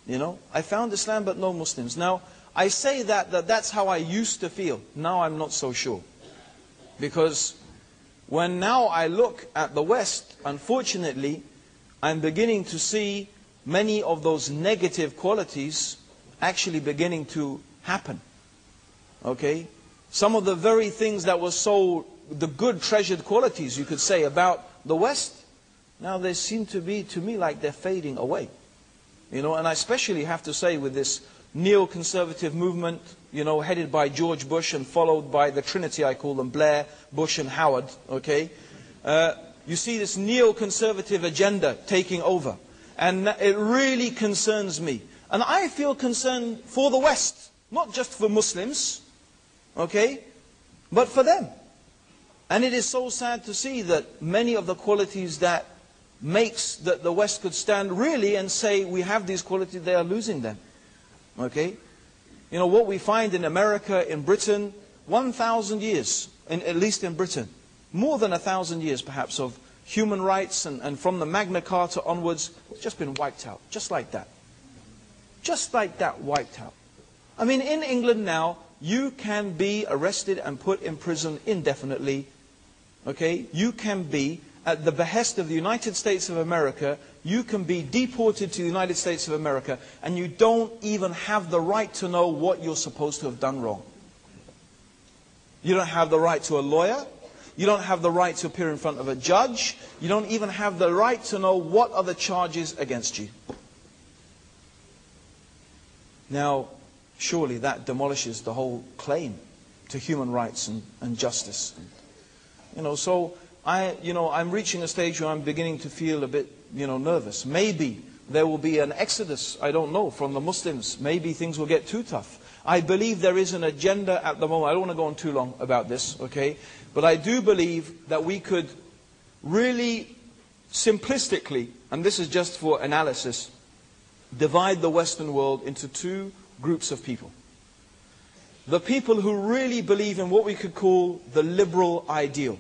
You know, I found Islam but no Muslims. Now, I say that's how I used to feel. Now I'm not so sure. Because when now I look at the West, unfortunately, I'm beginning to see many of those negative qualities actually beginning to happen. Okay? Some of the very things that were so, the good treasured qualities you could say about the West, now they seem to be, to me, like they're fading away. You know, and I especially have to say with this neoconservative movement, you know, headed by George Bush and followed by the Trinity, I call them, Blair, Bush and Howard, okay? You see this neoconservative agenda taking over. And it really concerns me. And I feel concerned for the West, not just for Muslims, okay, but for them. And it is so sad to see that many of the qualities that makes that the West could stand really and say we have these qualities, they are losing them. Okay? You know, what we find in America, in Britain, 1,000 years, at least in Britain, more than 1,000 years perhaps of human rights and from the Magna Carta onwards, it's just been wiped out, just like that. Just like that, wiped out. I mean, in England now, you can be arrested and put in prison indefinitely. Okay? You can be, at the behest of the United States of America, you can be deported to the United States of America and you don't even have the right to know what you're supposed to have done wrong. You don't have the right to a lawyer. You don't have the right to appear in front of a judge. You don't even have the right to know what are the charges against you. Now, surely that demolishes the whole claim to human rights and justice. You know, so I'm reaching a stage where I'm beginning to feel a bit, nervous. Maybe there will be an exodus, I don't know, from the Muslims. Maybe things will get too tough. I believe there is an agenda at the moment. I don't want to go on too long about this, okay? But I do believe that we could really simplistically, and this is just for analysis, divide the Western world into two groups of people. The people who really believe in what we could call the liberal ideal.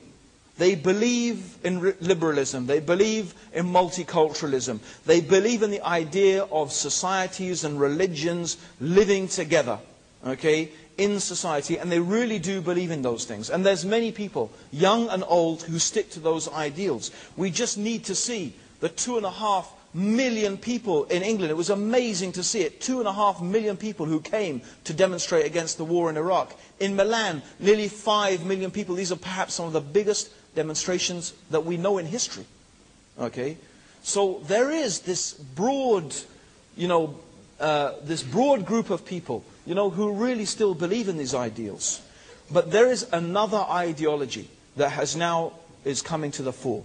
They believe in liberalism. They believe in multiculturalism. They believe in the idea of societies and religions living together, okay, in society. And they really do believe in those things. And there's many people, young and old, who stick to those ideals. We just need to see the 2.5 million people in England. It was amazing to see it. 2.5 million people who came to demonstrate against the war in Iraq. In Milan, nearly 5 million people. These are perhaps some of the biggest demonstrations that we know in history. Okay? So there is this broad, this broad group of people, who really still believe in these ideals. But there is another ideology that is coming to the fore.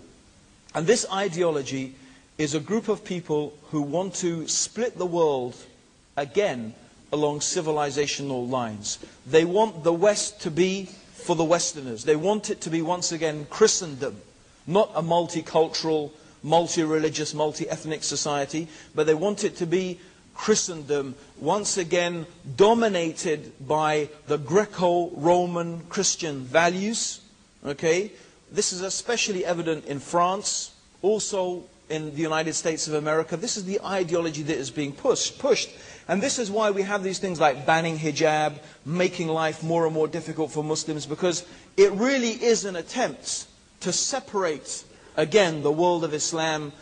And this ideology is a group of people who want to split the world again along civilizational lines. They want the West to be for the Westerners. They want it to be once again Christendom, not a multicultural, multi-religious, multi-ethnic society, but they want it to be Christendom, once again dominated by the Greco-Roman Christian values. Okay? This is especially evident in France, also in the United States of America. This is the ideology that is being pushed. And this is why we have these things like banning hijab, making life more and more difficult for Muslims, because it really is an attempt to separate, again, the world of Islam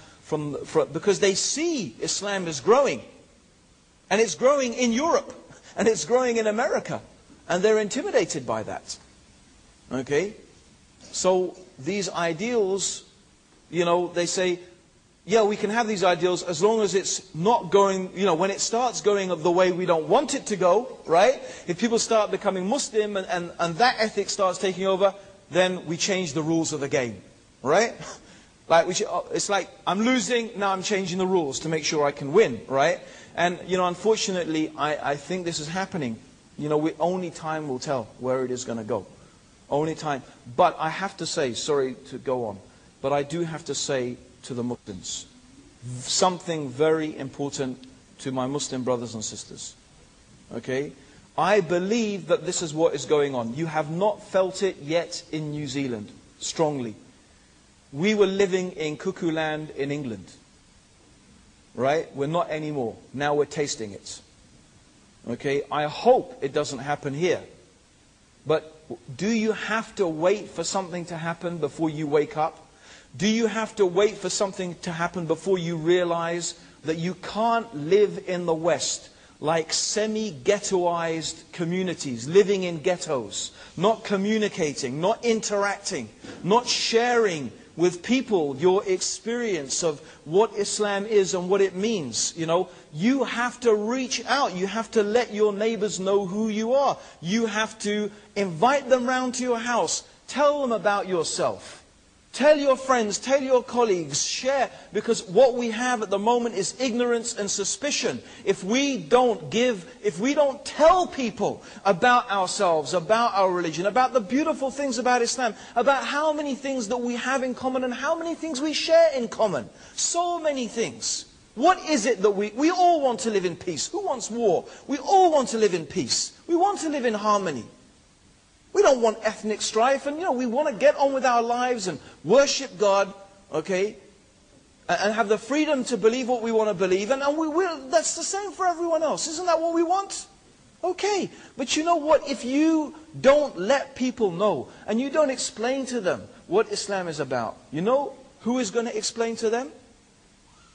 because they see Islam is growing. And it's growing in Europe, and it's growing in America. And they're intimidated by that. Okay? So these ideals, they say, yeah, we can have these ideals as long as it's not going, when it starts going the way we don't want it to go, right? If people start becoming Muslim and that ethic starts taking over, then we change the rules of the game, right? It's like, I'm losing, now I'm changing the rules to make sure I can win, right? And, unfortunately, I think this is happening. Only time will tell where it is going to go. Only time. But I have to say, sorry to go on, but I do have to say to the Muslims something very important to my Muslim brothers and sisters. Okay? I believe that this is what is going on. You have not felt it yet in New Zealand, strongly. We were living in cuckoo land in England. right? We're not anymore. Now we're tasting it. Okay? I hope it doesn't happen here. But do you have to wait for something to happen before you wake up? Do you have to wait for something to happen before you realize that you can't live in the West like semi-ghettoized communities, living in ghettos, not communicating, not interacting, not sharing with people your experience of what Islam is and what it means? You know, you have to reach out. You have to let your neighbors know who you are. You have to invite them round to your house. Tell them about yourself. Tell your friends, tell your colleagues, share, because what we have at the moment is ignorance and suspicion. If we don't tell people about ourselves, about our religion, about the beautiful things about Islam, about how many things that we have in common and how many things we share in common. So many things. What is it that we all want to live in peace? Who wants war? We all want to live in peace. We want to live in harmony. We don't want ethnic strife, and we want to get on with our lives and worship God, okay, and have the freedom to believe what we want to believe, and we will. That's the same for everyone else. Isn't that what we want? Okay, but you know what? If you don't let people know, and you don't explain to them what Islam is about, you know who is going to explain to them?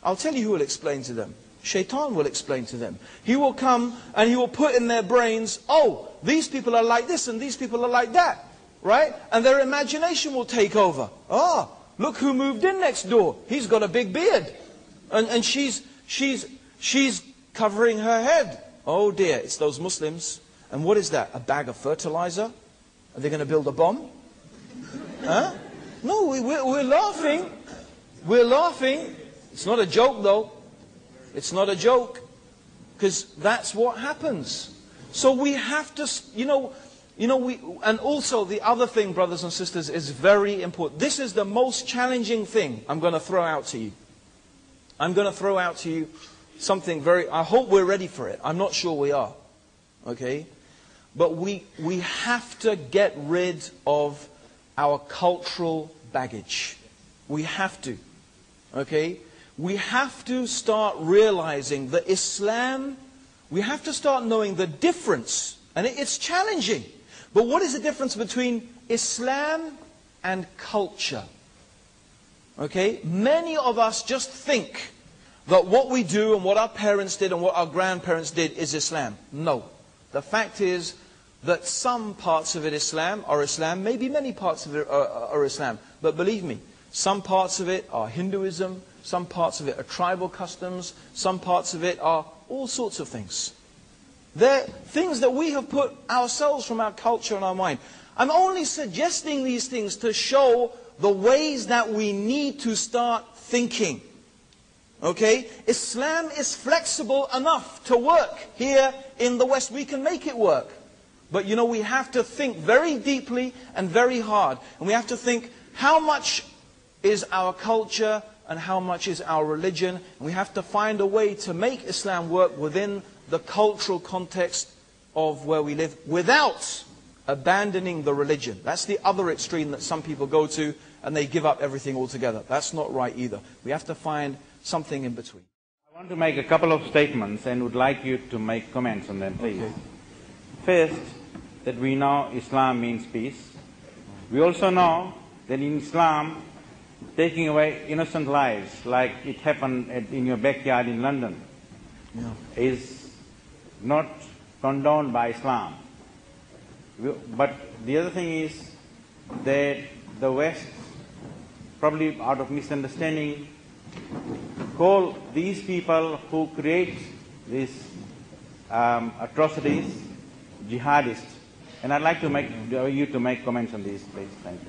I'll tell you who will explain to them. Shaitan will explain to them. He will come and he will put in their brains, oh, these people are like this and these people are like that. Right? And their imagination will take over. Oh, look who moved in next door. He's got a big beard. And she's covering her head. Oh dear, it's those Muslims. And what is that? A bag of fertilizer? Are they going to build a bomb? Huh? No, we're laughing. We're laughing. It's not a joke though. It's not a joke, because that's what happens. So we have to, and also the other thing, brothers and sisters, is very important. This is the most challenging thing I'm going to throw out to you. I'm going to throw out to you something I hope we're ready for it. I'm not sure we are. Okay? But we have to get rid of our cultural baggage. We have to. Okay? We have to start realizing that Islam, we have to start knowing the difference. And it's challenging. But what is the difference between Islam and culture? Okay? Many of us just think that what we do and what our parents did and what our grandparents did is Islam. No. The fact is that some parts of it are Islam. Maybe many parts of it are Islam. But believe me, some parts of it are Hinduism. Some parts of it are tribal customs. Some parts of it are all sorts of things. They're things that we have put ourselves from our culture and our mind. I'm only suggesting these things to show the ways that we need to start thinking. Okay? Islam is flexible enough to work here in the West. We can make it work. But we have to think very deeply and very hard. And we have to think, how much is our culture and how much is our religion? And we have to find a way to make Islam work within the cultural context of where we live, without abandoning the religion. That's the other extreme that some people go to, and they give up everything altogether. That's not right either. We have to find something in between. I want to make a couple of statements and would like you to make comments on them, please. Okay. First, that we know Islam means peace. We also know that in Islam, taking away innocent lives, like it happened in your backyard in London, is not condoned by Islam. But the other thing is that the West, probably out of misunderstanding, call these people who create these atrocities jihadists. And I'd like to you to make comments on these, please. Thank you.